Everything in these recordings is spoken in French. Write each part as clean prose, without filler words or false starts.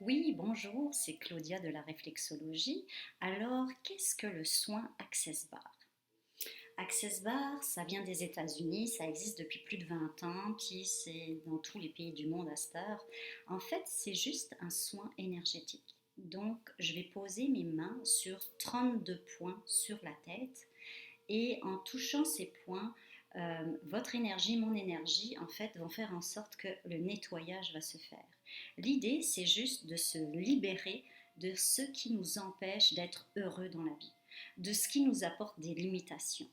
Oui, bonjour, c'est Claudia de la réflexologie. Alors, qu'est-ce que le soin Access Bar? Access Bar, ça vient des États-Unis, ça existe depuis plus de 20 ans, puis c'est dans tous les pays du monde à cette heure. En fait, c'est juste un soin énergétique. Donc, je vais poser mes mains sur 32 points sur la tête et en touchant ces points, votre énergie, mon énergie, en fait, vont faire en sorte que le nettoyage va se faire. L'idée, c'est juste de se libérer de ce qui nous empêche d'être heureux dans la vie, de ce qui nous apporte des limitations.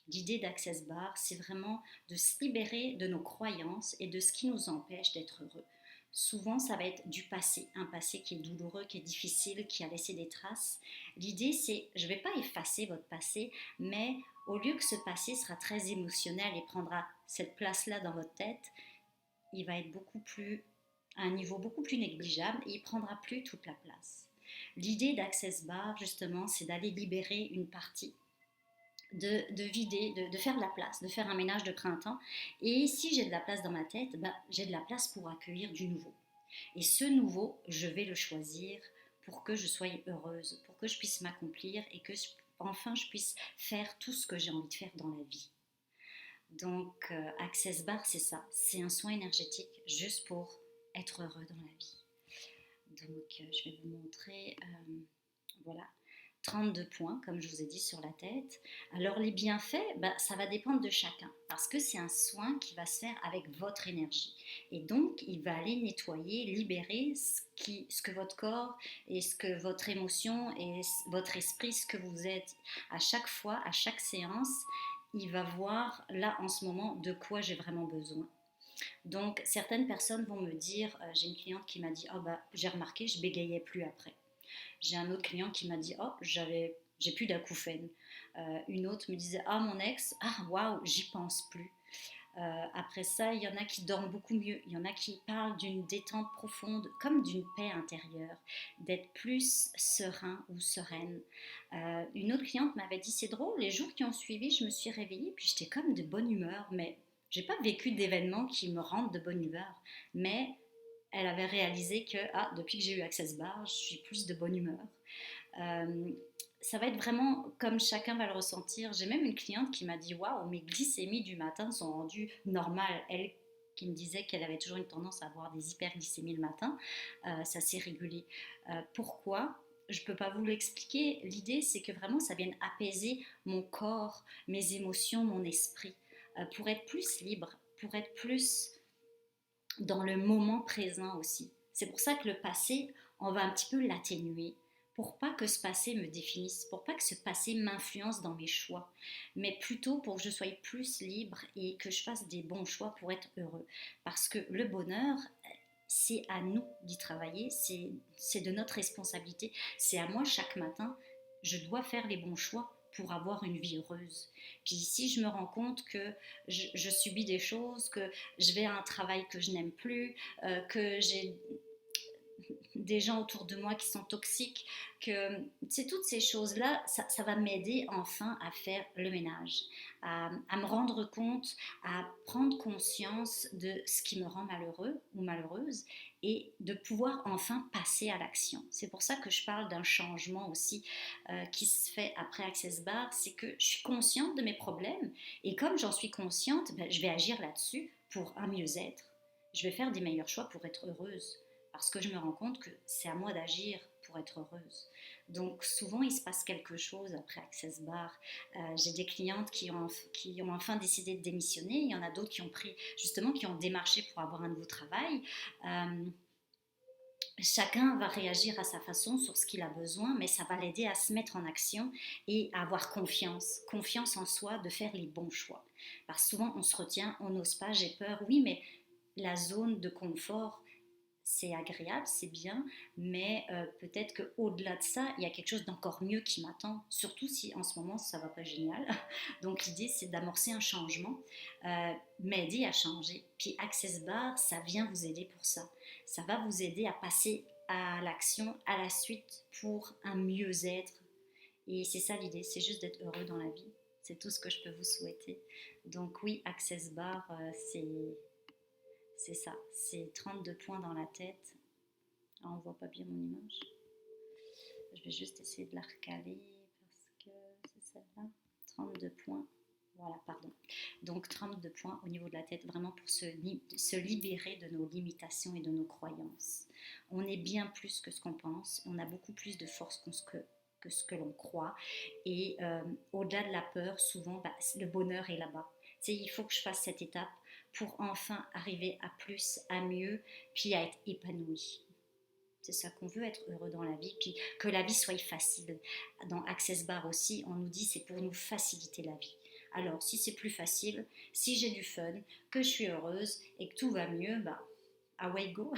L'idée d'Access Bar, c'est vraiment de se libérer de nos croyances et de ce qui nous empêche d'être heureux. Souvent, ça va être du passé, un passé qui est douloureux, qui est difficile, qui a laissé des traces. L'idée, c'est, je ne vais pas effacer votre passé, mais au lieu que ce passé sera très émotionnel et prendra cette place-là dans votre tête, il va être beaucoup plus à un niveau beaucoup plus négligeable et il prendra plus toute la place. L'idée d'Access Bar, justement, c'est d'aller libérer une partie, de vider, de faire de la place, de faire un ménage de printemps. Et si j'ai de la place dans ma tête, ben, j'ai de la place pour accueillir du nouveau. Et ce nouveau, je vais le choisir pour que je sois heureuse, pour que je puisse m'accomplir et que enfin je puisse faire tout ce que j'ai envie de faire dans la vie. Donc, Access Bar, c'est ça. C'est un soin énergétique juste pour être heureux dans la vie. Donc, je vais vous montrer, voilà, 32 points, comme je vous ai dit, sur la tête. Alors, les bienfaits, bah, ça va dépendre de chacun, parce que c'est un soin qui va se faire avec votre énergie. Et donc, il va aller nettoyer, libérer ce que votre corps et ce que votre émotion et votre esprit, ce que vous êtes à chaque fois, à chaque séance, il va voir là en ce moment de quoi j'ai vraiment besoin. Donc certaines personnes vont me dire, j'ai une cliente qui m'a dit, oh bah j'ai remarqué, je bégayais plus après. J'ai un autre client qui m'a dit, oh j'ai plus d'acouphènes. Une autre me disait, ah mon ex, ah waouh, j'y pense plus. Après ça, il y en a qui dorment beaucoup mieux, il y en a qui parlent d'une détente profonde, comme d'une paix intérieure, d'être plus serein ou sereine. Une autre cliente m'avait dit, c'est drôle, les jours qui ont suivi, je me suis réveillée, puis j'étais comme de bonne humeur, mais j'ai pas vécu d'événements qui me rendent de bonne humeur, mais elle avait réalisé que ah, depuis que j'ai eu Access Bar, je suis plus de bonne humeur. Euh, Ça va être vraiment comme chacun va le ressentir. J'ai même une cliente qui m'a dit waouh, mes glycémies du matin sont rendues normales. Elle qui me disait qu'elle avait toujours une tendance à avoir des hyperglycémies le matin, ça s'est régulé. Pourquoi? Je ne peux pas vous l'expliquer. L'idée, c'est que vraiment, ça vienne apaiser mon corps, mes émotions, mon esprit, pour être plus libre, pour être plus dans le moment présent aussi. C'est pour ça que le passé, on va un petit peu l'atténuer pour pas que ce passé me définisse, pour pas que ce passé m'influence dans mes choix, mais plutôt pour que je sois plus libre et que je fasse des bons choix pour être heureux. Parce que le bonheur, c'est à nous d'y travailler, c'est de notre responsabilité, c'est à moi chaque matin, je dois faire les bons choix pour avoir une vie heureuse. Puis si je me rends compte que je subis des choses, que je vais à un travail que je n'aime plus, que j'ai des gens autour de moi qui sont toxiques, que c'est toutes ces choses-là, ça va m'aider enfin à faire le ménage, à me rendre compte, à prendre conscience de ce qui me rend malheureux ou malheureuse et de pouvoir enfin passer à l'action. C'est pour ça que je parle d'un changement aussi qui se fait après Access Bar, c'est que je suis consciente de mes problèmes et comme j'en suis consciente, ben, je vais agir là-dessus pour un mieux-être. Je vais faire des meilleurs choix pour être heureuse parce que je me rends compte que c'est à moi d'agir pour être heureuse. Donc souvent il se passe quelque chose après Access Bar. J'ai des clientes qui ont enfin décidé de démissionner, il y en a d'autres qui ont pris justement qui ont démarché pour avoir un nouveau travail. Euh, Chacun va réagir à sa façon sur ce qu'il a besoin, mais ça va l'aider à se mettre en action et à avoir confiance, confiance en soi, de faire les bons choix. Parce que souvent on se retient, on n'ose pas, j'ai peur, oui, mais la zone de confort, c'est agréable, c'est bien, mais peut-être qu'au-delà de ça, il y a quelque chose d'encore mieux qui m'attend, surtout si en ce moment ça va pas génial. Donc l'idée c'est d'amorcer un changement, m'aider à changer. Puis Access Bar, ça vient vous aider pour ça. Ça va vous aider à passer à l'action, à la suite pour un mieux-être. Et c'est ça l'idée, c'est juste d'être heureux dans la vie. C'est tout ce que je peux vous souhaiter. Donc oui, Access Bar, c'est ça, c'est 32 points dans la tête Ah, on voit pas bien mon image. Je vais juste essayer de la recaler parce que c'est celle-là. 32 points. Voilà, pardon. Donc 32 points au niveau de la tête, vraiment pour se libérer de nos limitations et de nos croyances. On est bien plus que ce qu'on pense, on a beaucoup plus de force que ce que l'on croit. Et au-delà de la peur, souvent, le bonheur est là-bas. Tu sais, il faut que je fasse cette étape pour enfin arriver à plus, à mieux, puis à être épanoui. C'est ça qu'on veut, être heureux dans la vie, puis que la vie soit facile. Dans Access Bar aussi, on nous dit c'est pour nous faciliter la vie. Alors, si c'est plus facile, si j'ai du fun, que je suis heureuse et que tout va mieux, bah, away go.